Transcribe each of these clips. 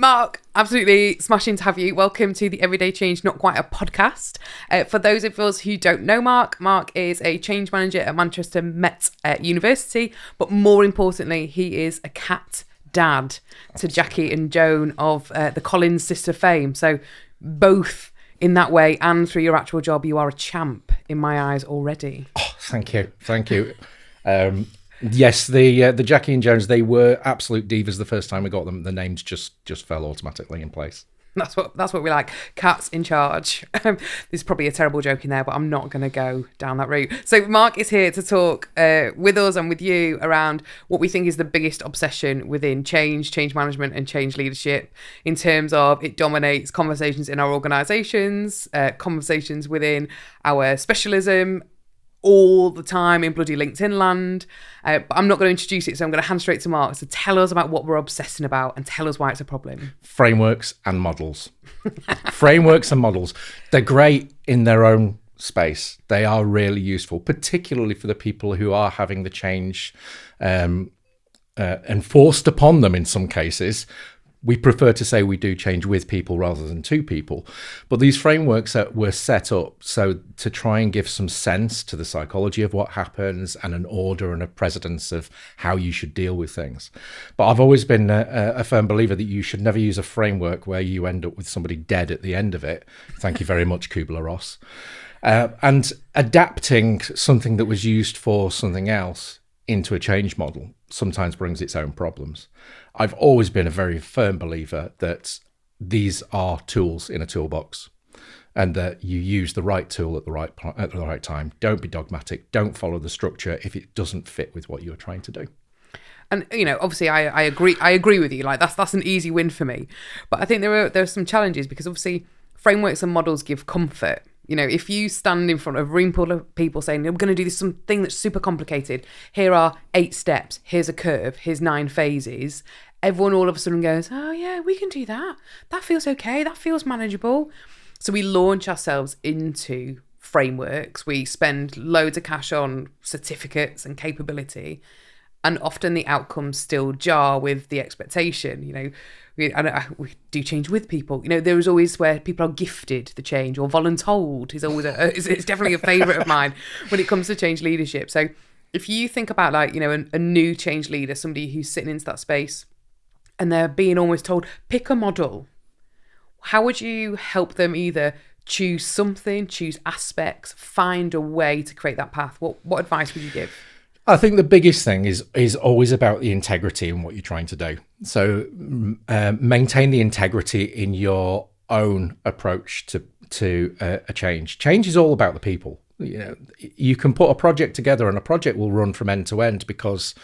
Mark, absolutely smashing to have you. Welcome to the Everyday Change, Not Quite a Podcast. For those of us who don't know Mark, Mark is a change manager at Manchester Met University, but more importantly, he is a cat dad to Jackie and Joan of the Collins sister fame. So both in that way and through your actual job, you are a champ in my eyes already. Oh, thank you. Yes, the Jackie and Jones, they were absolute divas the first time we got them. The names just fell automatically in place. That's what we like. Cats in charge. This is probably a terrible joke in there, but I'm not going to go down that route. So Mark is here to talk with us and with you around what we think is the biggest obsession within change management and change leadership, in terms of it dominates conversations in our organisations, conversations within our specialism, all the time in bloody LinkedIn land. But I'm not going to introduce it, so I'm going to hand straight to Mark. So tell us about what we're obsessing about and tell us why it's a problem. Frameworks and models. Frameworks and models. They're great in their own space. They are really useful, particularly for the people who are having the change enforced upon them in some cases. We prefer to say we do change with people rather than to people. But these frameworks were set up so to try and give some sense to the psychology of what happens and an order and a precedence of how you should deal with things. But I've always been a firm believer that you should never use a framework where you end up with somebody dead at the end of it. Thank you very much, Kubler-Ross. And adapting something that was used for something else into a change model sometimes brings its own problems. I've always been a very firm believer that these are tools in a toolbox and that you use the right tool at the right time. Don't be dogmatic. Don't follow the structure if it doesn't fit with what you're trying to do. And, you know, obviously I agree with you. Like that's an easy win for me. But I think there are some challenges because obviously frameworks and models give comfort. You know, if you stand in front of a room full of people saying, I'm going to do this something that's super complicated. Here are 8 steps. Here's a curve. Here's 9 phases. Everyone all of a sudden goes, oh yeah, we can do that. That feels okay. That feels manageable. So we launch ourselves into frameworks. We spend loads of cash on certificates and capability. And often the outcomes still jar with the expectation. You know, we do change with people. You know, there is always where people are gifted the change, or voluntold is always it's definitely a favourite of mine when it comes to change leadership. So if you think about, like, you know, a new change leader, somebody who's sitting into that space and they're being almost told, pick a model, how would you help them either choose something, choose aspects, find a way to create that path? What advice would you give? I think the biggest thing is always about the integrity in what you're trying to do. So maintain the integrity in your own approach to a change. Change is all about the people. You know, you can put a project together and a project will run from end to end because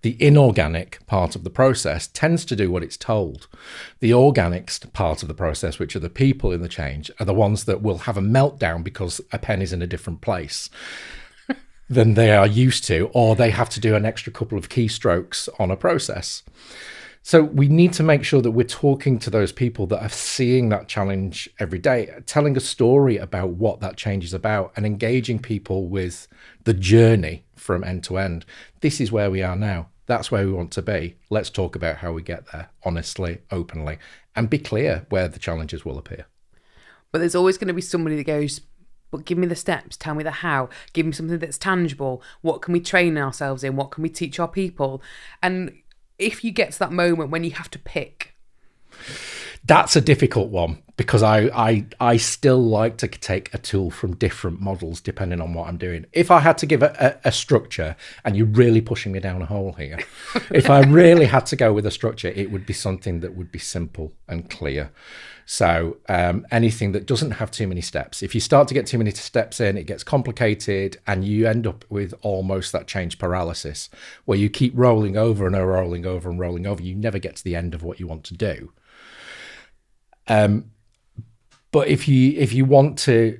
the inorganic part of the process tends to do what it's told. The organic part of the process, which are the people in the change, are the ones that will have a meltdown because a pen is in a different place than they are used to, or they have to do an extra couple of keystrokes on a process. So we need to make sure that we're talking to those people that are seeing that challenge every day, telling a story about what that change is about and engaging people with the journey from end to end. This is where we are now. That's where we want to be. Let's talk about how we get there honestly, openly, and be clear where the challenges will appear. But there's always going to be somebody that goes, but give me the steps, tell me the how, give me something that's tangible. What can we train ourselves in? What can we teach our people? And if you get to that moment when you have to pick. That's a difficult one because I still like to take a tool from different models depending on what I'm doing. If I had to give a structure, and you're really pushing me down a hole here, if I really had to go with a structure, it would be something that would be simple and clear. So anything that doesn't have too many steps. If you start to get too many steps in, it gets complicated and you end up with almost that change paralysis where you keep rolling over and rolling over and rolling over. You never get to the end of what you want to do. But if you want to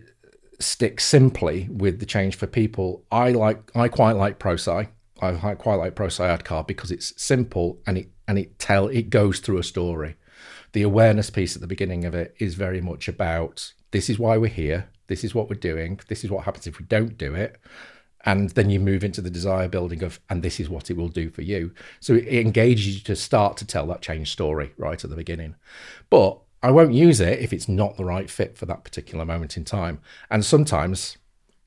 stick simply with the change for people, I quite like ProSci. I quite like ProSci AdCard because it's simple and it goes through a story. The awareness piece at the beginning of it is very much about, this is why we're here, this is what we're doing, this is what happens if we don't do it, And then you move into the desire building of, and this is what it will do for you. So it engages you to start to tell that change story right at the beginning. But I won't use it if it's not the right fit for that particular moment in time. And sometimes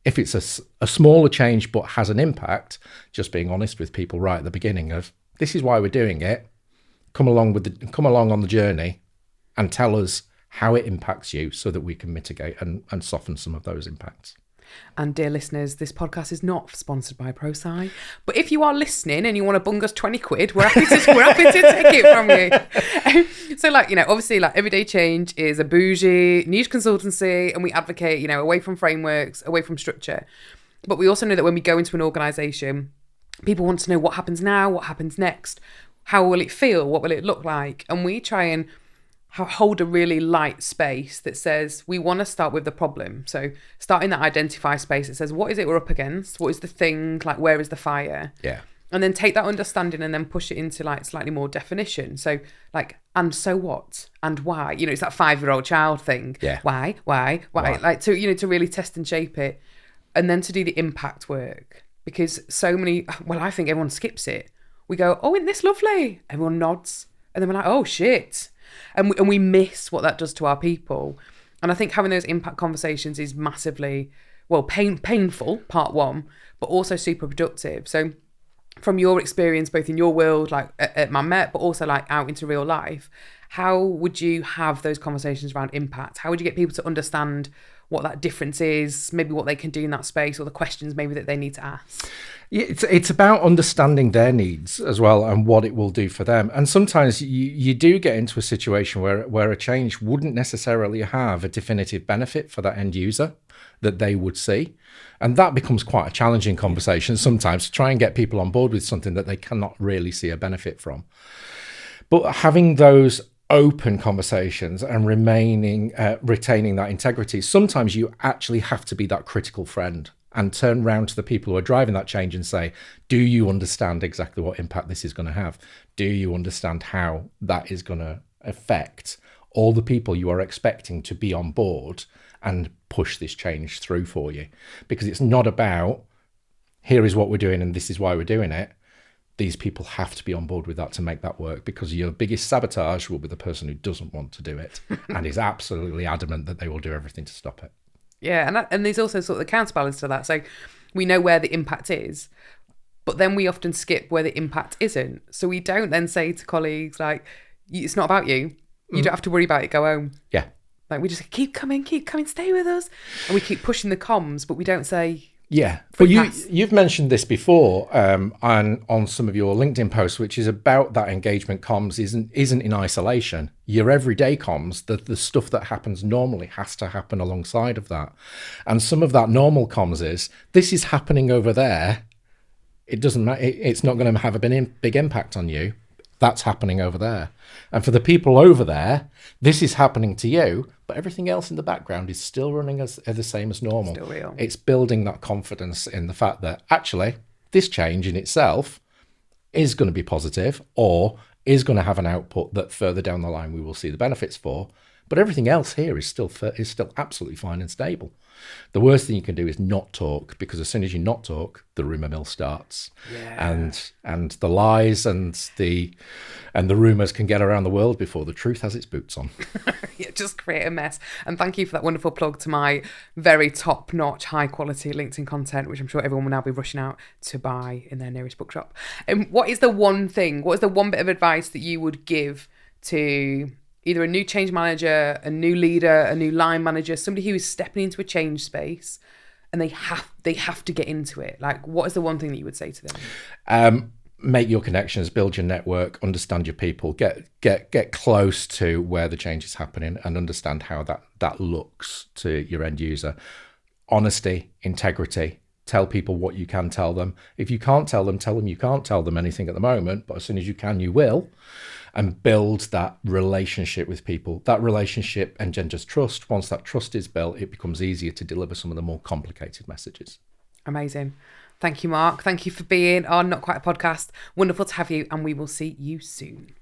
if it's a smaller change but has an impact, just being honest with people right at the beginning of, this is why we're doing it. Come along on the journey and tell us how it impacts you so that we can mitigate and soften some of those impacts. And dear listeners, this podcast is not sponsored by ProSci, but if you are listening and you want to bung us 20 quid, we're happy to take it from you. So like, obviously like Everyday Change is a bougie niche consultancy, and we advocate, away from frameworks, away from structure. But we also know that when we go into an organisation, people want to know what happens now, what happens next, how will it feel, what will it look like? And we try and hold a really light space that says we want to start with the problem. So start in that identify space that says, what is it we're up against? What is the thing? Like, where is the fire? Yeah. And then take that understanding and then push it into like slightly more definition. So like, and so what? And why? It's that 5-year-old child thing. Yeah. Why? Like to really test and shape it. And then to do the impact work. Because I think everyone skips it. We go, oh, isn't this lovely? Everyone nods. And then we're like, oh, shit. And we miss what that does to our people. And I think having those impact conversations is massively, painful, part one, but also super productive. So from your experience, both in your world, like at Man Met, but also like out into real life, how would you have those conversations around impact? How would you get people to understand what that difference is, maybe what they can do in that space, or the questions maybe that they need to ask? Yeah, it's about understanding their needs as well and what it will do for them. And sometimes you do get into a situation where a change wouldn't necessarily have a definitive benefit for that end user that they would see. And that becomes quite a challenging conversation sometimes, to try and get people on board with something that they cannot really see a benefit from. But having those open conversations and retaining that integrity, sometimes you actually have to be that critical friend and turn around to the people who are driving that change and say, do you understand exactly what impact this is going to have? Do you understand how that is going to affect all the people you are expecting to be on board and push this change through for you? Because it's not about, here is what we're doing and this is why we're doing it. These people have to be on board with that to make that work, because your biggest sabotage will be the person who doesn't want to do it and is absolutely adamant that they will do everything to stop it. Yeah, and there's also sort of the counterbalance to that. So we know where the impact is, but then we often skip where the impact isn't. So we don't then say to colleagues, like, it's not about you. You don't have to worry about it, go home. Yeah. Like, we just keep coming, stay with us. And we keep pushing the comms, but we don't say... Yeah, but you've mentioned this before on some of your LinkedIn posts, which is about that engagement comms isn't in isolation. Your everyday comms, the stuff that happens normally, has to happen alongside of that. And some of that normal comms is, this is happening over there. It doesn't matter. It's not going to have a big impact on you. That's happening over there. And for the people over there, this is happening to you, but everything else in the background is still running as the same as normal. Still real. It's building that confidence in the fact that actually this change in itself is going to be positive, or is going to have an output that further down the line we will see the benefits for. But everything else here is still absolutely fine and stable. The worst thing you can do is not talk, because as soon as you not talk, the rumor mill starts. Yeah. And the lies and the rumors can get around the world before the truth has its boots on. Yeah, just create a mess. And thank you for that wonderful plug to my very top-notch, high-quality LinkedIn content, which I'm sure everyone will now be rushing out to buy in their nearest bookshop. And what is the one bit of advice that you would give to either a new change manager, a new leader, a new line manager, somebody who is stepping into a change space and they have to get into it? Like, what is the one thing that you would say to them? Make your connections, build your network, understand your people, get close to where the change is happening and understand how that looks to your end user. Honesty, integrity. Tell people what you can tell them. If you can't tell them you can't tell them anything at the moment, but as soon as you can, you will. And build that relationship with people. That relationship engenders trust. Once that trust is built, it becomes easier to deliver some of the more complicated messages. Amazing. Thank you, Mark. Thank you for being on Not Quite a Podcast. Wonderful to have you, and we will see you soon.